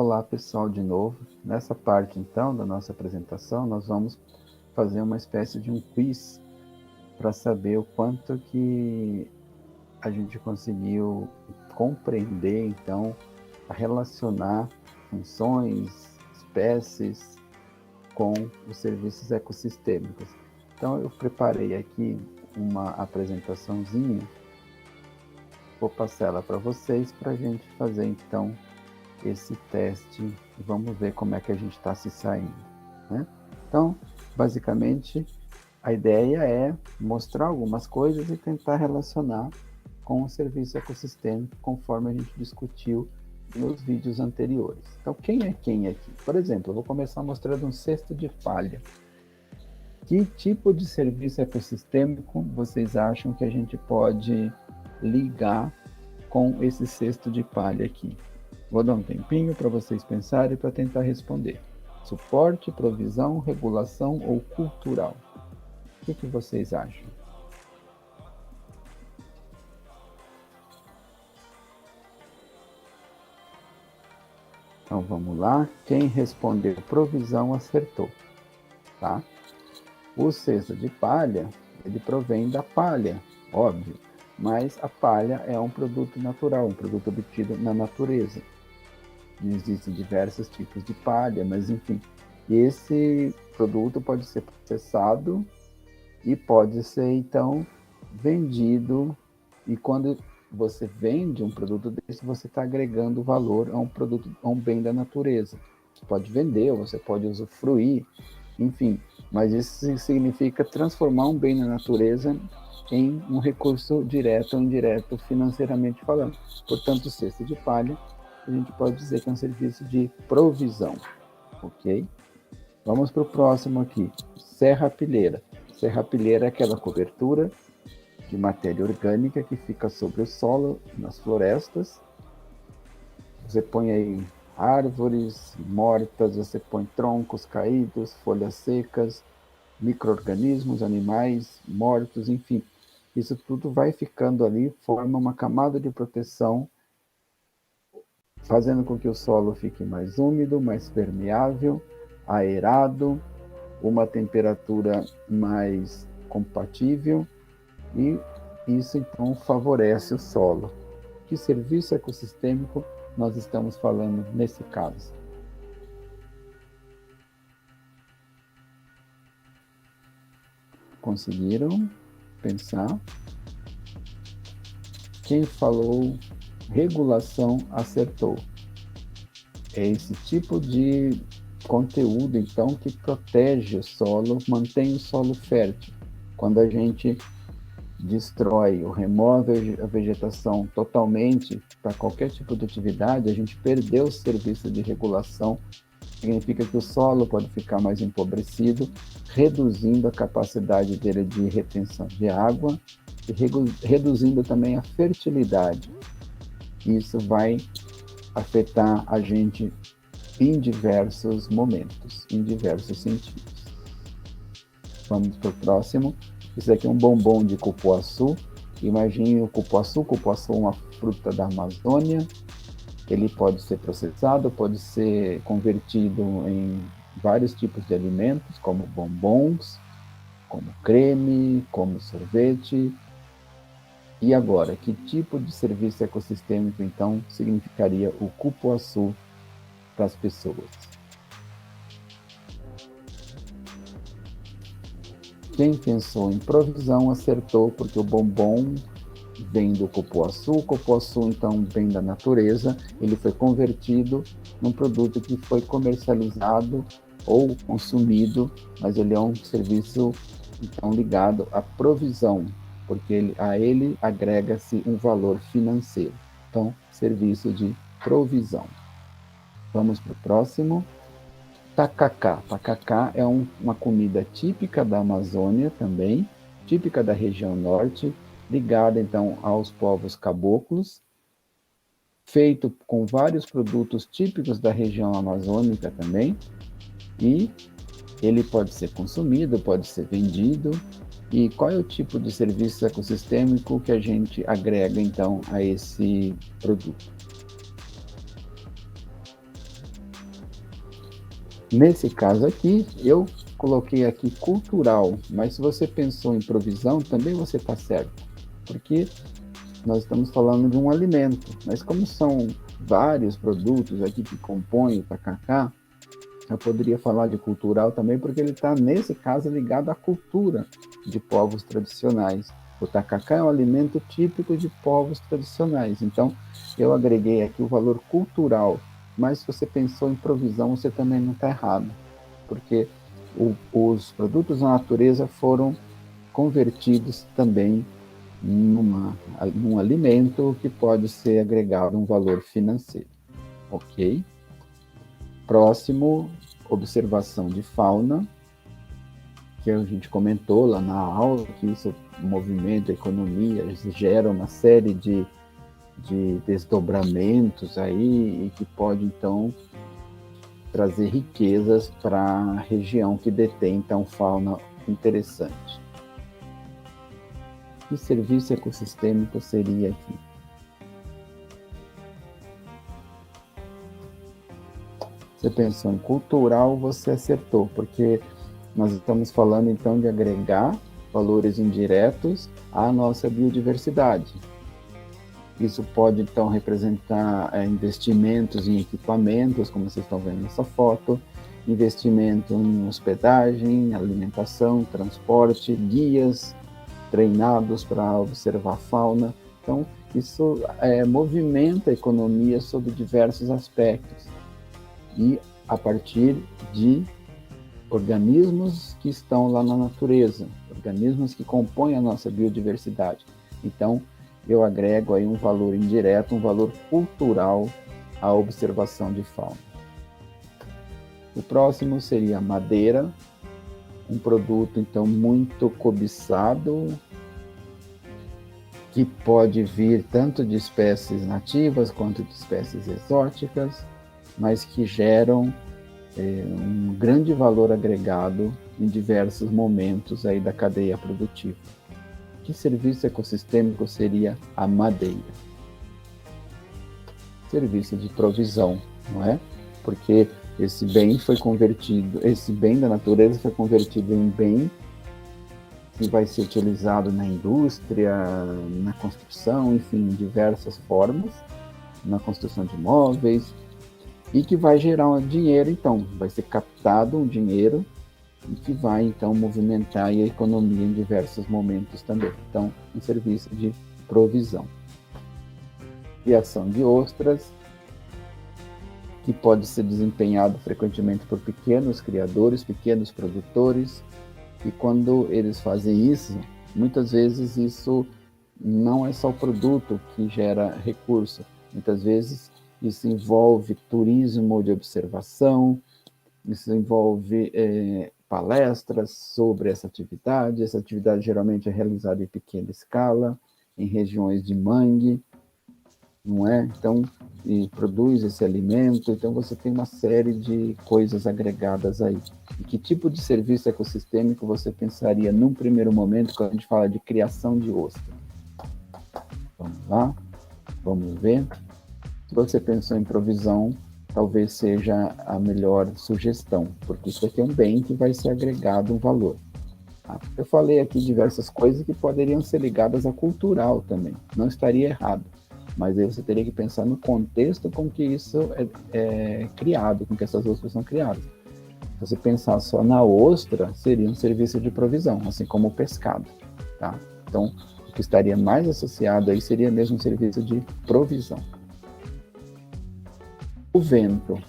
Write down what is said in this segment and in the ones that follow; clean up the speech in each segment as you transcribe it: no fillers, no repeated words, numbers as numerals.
Olá, pessoal, de novo. Nessa parte, então, da nossa apresentação, nós vamos fazer uma espécie de um quiz para saber o quanto que a gente conseguiu compreender, então, relacionar funções, espécies com os serviços ecossistêmicos. Então, eu preparei aqui uma apresentaçãozinha, vou passar ela para vocês para a gente fazer, então, esse teste e vamos ver como é que a gente está se saindo, né? Então, basicamente, a ideia é mostrar algumas coisas e tentar relacionar com o serviço ecossistêmico, conforme a gente discutiu nos vídeos anteriores. Então, quem é quem aqui? Por exemplo, eu vou começar mostrando um cesto de palha. Que tipo de serviço ecossistêmico vocês acham que a gente pode ligar com esse cesto de palha aqui? Vou dar um tempinho para vocês pensarem para tentar responder. Suporte, provisão, regulação ou cultural? O que vocês acham? Então vamos lá. Quem respondeu provisão acertou, tá? O cesto de palha, ele provém da palha, óbvio, mas a palha é um produto natural, um produto obtido na natureza. Existem diversos tipos de palha, mas enfim, esse produto pode ser processado e pode ser então vendido, e quando você vende um produto desse, você está agregando valor a um produto, a um bem da natureza. Você pode vender, ou você pode usufruir, enfim, mas isso significa transformar um bem da natureza em um recurso direto ou indireto financeiramente falando. Portanto, o cesto de palha, a gente pode dizer que é um serviço de provisão, ok? Vamos para o próximo aqui, serrapilheira. Serrapilheira é aquela cobertura de matéria orgânica que fica sobre o solo, nas florestas. Você põe aí árvores mortas, você põe troncos caídos, folhas secas, micro-organismos, animais mortos, enfim. Isso tudo vai ficando ali, forma uma camada de proteção, fazendo com que o solo fique mais úmido, mais permeável, aerado, uma temperatura mais compatível, e isso então favorece o solo. Que serviço ecossistêmico nós estamos falando nesse caso? Conseguiram pensar? Quem falou regulação acertou. É esse tipo de conteúdo, então, que protege o solo, mantém o solo fértil. Quando a gente destrói ou remove a vegetação totalmente para qualquer tipo de atividade, a gente perdeu o serviço de regulação, significa que o solo pode ficar mais empobrecido, reduzindo a capacidade dele de retenção de água e reduzindo também a fertilidade. Isso vai afetar a gente em diversos momentos, em diversos sentidos. Vamos para o próximo. Isso aqui é um bombom de cupuaçu. Imagine o cupuaçu. Cupuaçu é uma fruta da Amazônia. Ele pode ser processado, pode ser convertido em vários tipos de alimentos, como bombons, como creme, como sorvete. E agora, que tipo de serviço ecossistêmico, então, significaria o cupuaçu para as pessoas? Quem pensou em provisão acertou, porque o bombom vem do cupuaçu, o cupuaçu então vem da natureza, ele foi convertido num produto que foi comercializado ou consumido, mas ele é um serviço então ligado à provisão, porque a ele agrega-se um valor financeiro. Então, serviço de provisão. Vamos para o próximo. Tacacá. Tacacá é uma comida típica da Amazônia também, típica da região norte, ligada então aos povos caboclos, feito com vários produtos típicos da região amazônica também, e ele pode ser consumido, pode ser vendido. E qual é o tipo de serviço ecossistêmico que a gente agrega então a esse produto? Nesse caso aqui, eu coloquei aqui cultural, mas se você pensou em provisão, também você está certo, porque nós estamos falando de um alimento, mas como são vários produtos aqui que compõem o tacacá, eu poderia falar de cultural também, porque ele está, nesse caso, ligado à cultura de povos tradicionais. O tacacá é um alimento típico de povos tradicionais. Então, eu agreguei aqui o valor cultural. Mas se você pensou em provisão, você também não está errado, porque os produtos da natureza foram convertidos também num alimento que pode ser agregado um valor financeiro. Ok? Próximo, observação de fauna, que a gente comentou lá na aula, que isso movimenta a economia, gera uma série de desdobramentos aí e que pode, então, trazer riquezas para a região que detém, então, fauna interessante. Que serviço ecossistêmico seria aqui? Você pensou em cultural, você acertou, porque nós estamos falando então de agregar valores indiretos à nossa biodiversidade. Isso pode então representar investimentos em equipamentos, como vocês estão vendo nessa foto, investimento em hospedagem, alimentação, transporte, guias treinados para observar a fauna. Então, isso movimenta a economia sob diversos aspectos e a partir de organismos que estão lá na natureza, organismos que compõem a nossa biodiversidade. Então, eu agrego aí um valor indireto, um valor cultural à observação de fauna. O próximo seria madeira, um produto, então, muito cobiçado, que pode vir tanto de espécies nativas quanto de espécies exóticas, mas que geram um grande valor agregado em diversos momentos aí da cadeia produtiva. Que serviço ecossistêmico seria a madeira? Serviço de provisão, não é? Porque esse bem foi convertido, esse bem da natureza foi convertido em bem que vai ser utilizado na indústria, na construção, enfim, em diversas formas, na construção de imóveis, e que vai gerar um dinheiro, então, vai ser captado um dinheiro e que vai, então, movimentar a economia em diversos momentos também. Então, um serviço de provisão. Criação de ostras, que pode ser desempenhado frequentemente por pequenos criadores, pequenos produtores, e quando eles fazem isso, muitas vezes isso não é só o produto que gera recurso, muitas vezes isso envolve turismo de observação, isso envolve palestras sobre essa atividade geralmente é realizada em pequena escala, em regiões de mangue, não é? Então, e produz esse alimento, então você tem uma série de coisas agregadas aí. E que tipo de serviço ecossistêmico você pensaria num primeiro momento quando a gente fala de criação de ostra? Vamos lá, vamos ver. Se você pensou em provisão, talvez seja a melhor sugestão, porque isso aqui é um bem que vai ser agregado um valor. Eu falei aqui diversas coisas que poderiam ser ligadas a cultural também, não estaria errado, mas aí você teria que pensar no contexto com que isso é criado, com que essas ostras são criadas. Se você pensar só na ostra, seria um serviço de provisão, assim como o pescado, tá? Então, o que estaria mais associado aí seria mesmo um serviço de provisão. O vento.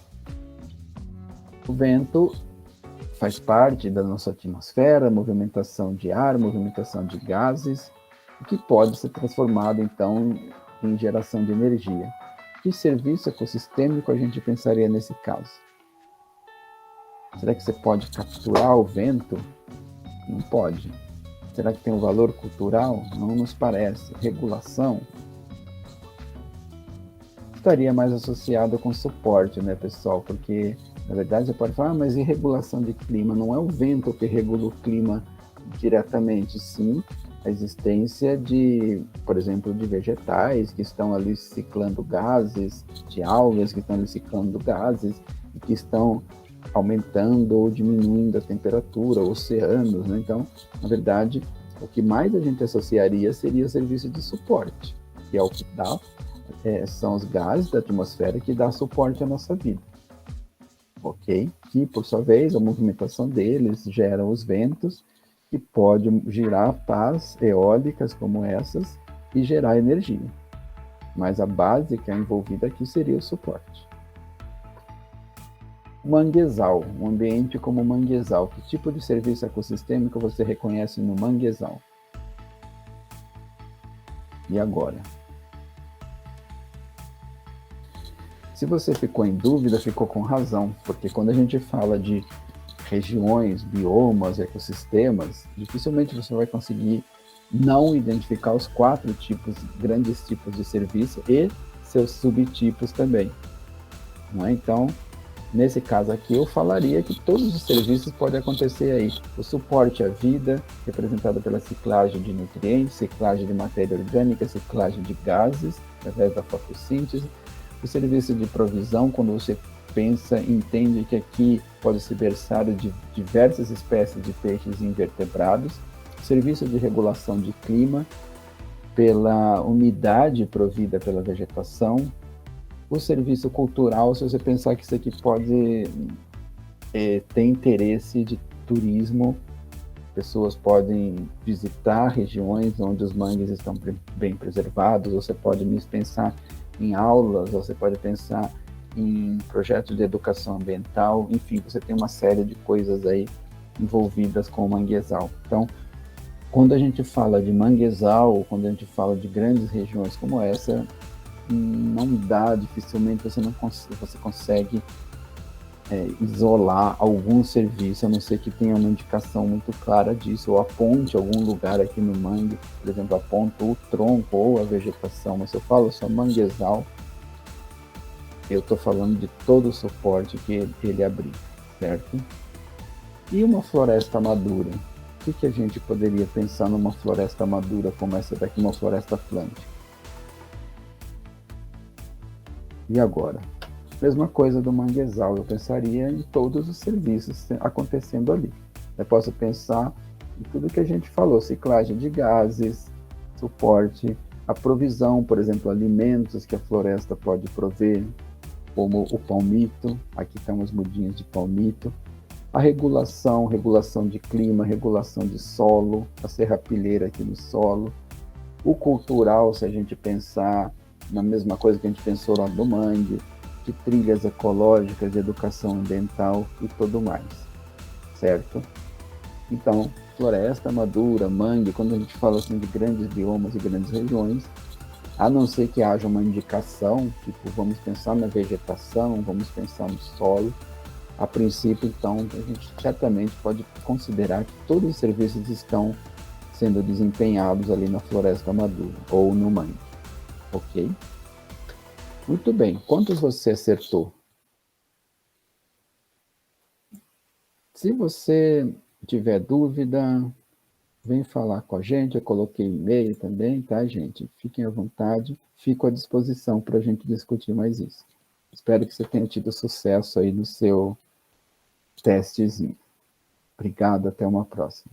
O vento faz parte da nossa atmosfera, movimentação de ar, movimentação de gases, que pode ser transformado, então, em geração de energia. Que serviço ecossistêmico a gente pensaria nesse caso? Será que você pode capturar o vento? Não pode. Será que tem um valor cultural? Não nos parece. Regulação? Estaria mais associado com suporte, né, pessoal? Porque, na verdade, você pode falar, mas e regulação de clima? Não é o vento que regula o clima diretamente, sim, a existência de, por exemplo, de vegetais que estão ali ciclando gases, de algas que estão ali ciclando gases, e que estão aumentando ou diminuindo a temperatura, oceanos, né? Então, na verdade, o que mais a gente associaria seria o serviço de suporte, que é o que dá, são os gases da atmosfera que dá suporte à nossa vida, ok? Que, por sua vez, a movimentação deles gera os ventos, que podem girar pás eólicas como essas e gerar energia. Mas a base que é envolvida aqui seria o suporte. Manguezal, um ambiente como manguezal. Que tipo de serviço ecossistêmico você reconhece no manguezal? E agora? Se você ficou em dúvida, ficou com razão, porque quando a gente fala de regiões, biomas, ecossistemas, dificilmente você vai conseguir não identificar os 4 tipos, grandes tipos de serviço e seus subtipos também. Não é? Então, nesse caso aqui, eu falaria que todos os serviços podem acontecer aí. O suporte à vida, representado pela ciclagem de nutrientes, ciclagem de matéria orgânica, ciclagem de gases, através da fotossíntese. O serviço de provisão, quando você pensa, entende que aqui pode ser berçário de diversas espécies de peixes invertebrados. O serviço de regulação de clima, pela umidade provida pela vegetação. O serviço cultural, se você pensar que isso aqui pode ter interesse de turismo, pessoas podem visitar regiões onde os mangues estão bem preservados, você pode pensar em aulas, você pode pensar em projetos de educação ambiental, enfim, você tem uma série de coisas aí envolvidas com o manguezal. Então, quando a gente fala de manguezal, quando a gente fala de grandes regiões como essa, não dá, dificilmente você consegue isolar algum serviço, a não ser que tenha uma indicação muito clara disso, ou aponte algum lugar aqui no mangue, por exemplo, aponta o tronco ou a vegetação, mas se eu falo só manguezal, eu estou falando de todo o suporte que ele abriga, certo? E uma floresta madura? O que a gente poderia pensar numa floresta madura como essa daqui, uma floresta atlântica? E agora? Mesma coisa do manguezal, eu pensaria em todos os serviços acontecendo ali. Eu posso pensar em tudo que a gente falou, ciclagem de gases, suporte, a provisão, por exemplo, alimentos que a floresta pode prover, como o palmito, aqui estão os mudinhos de palmito, a regulação de clima, regulação de solo, a serrapilheira aqui no solo, o cultural, se a gente pensar na mesma coisa que a gente pensou lá do mangue, de trilhas ecológicas, de educação ambiental e tudo mais, certo? Então, floresta madura, mangue, quando a gente fala assim de grandes biomas e grandes regiões, a não ser que haja uma indicação, tipo, vamos pensar na vegetação, vamos pensar no solo, a princípio, então, a gente certamente pode considerar que todos os serviços estão sendo desempenhados ali na floresta madura ou no mangue, ok? Muito bem, quantos você acertou? Se você tiver dúvida, vem falar com a gente, eu coloquei e-mail também, tá, gente? Fiquem à vontade, fico à disposição para a gente discutir mais isso. Espero que você tenha tido sucesso aí no seu testezinho. Obrigado, até uma próxima.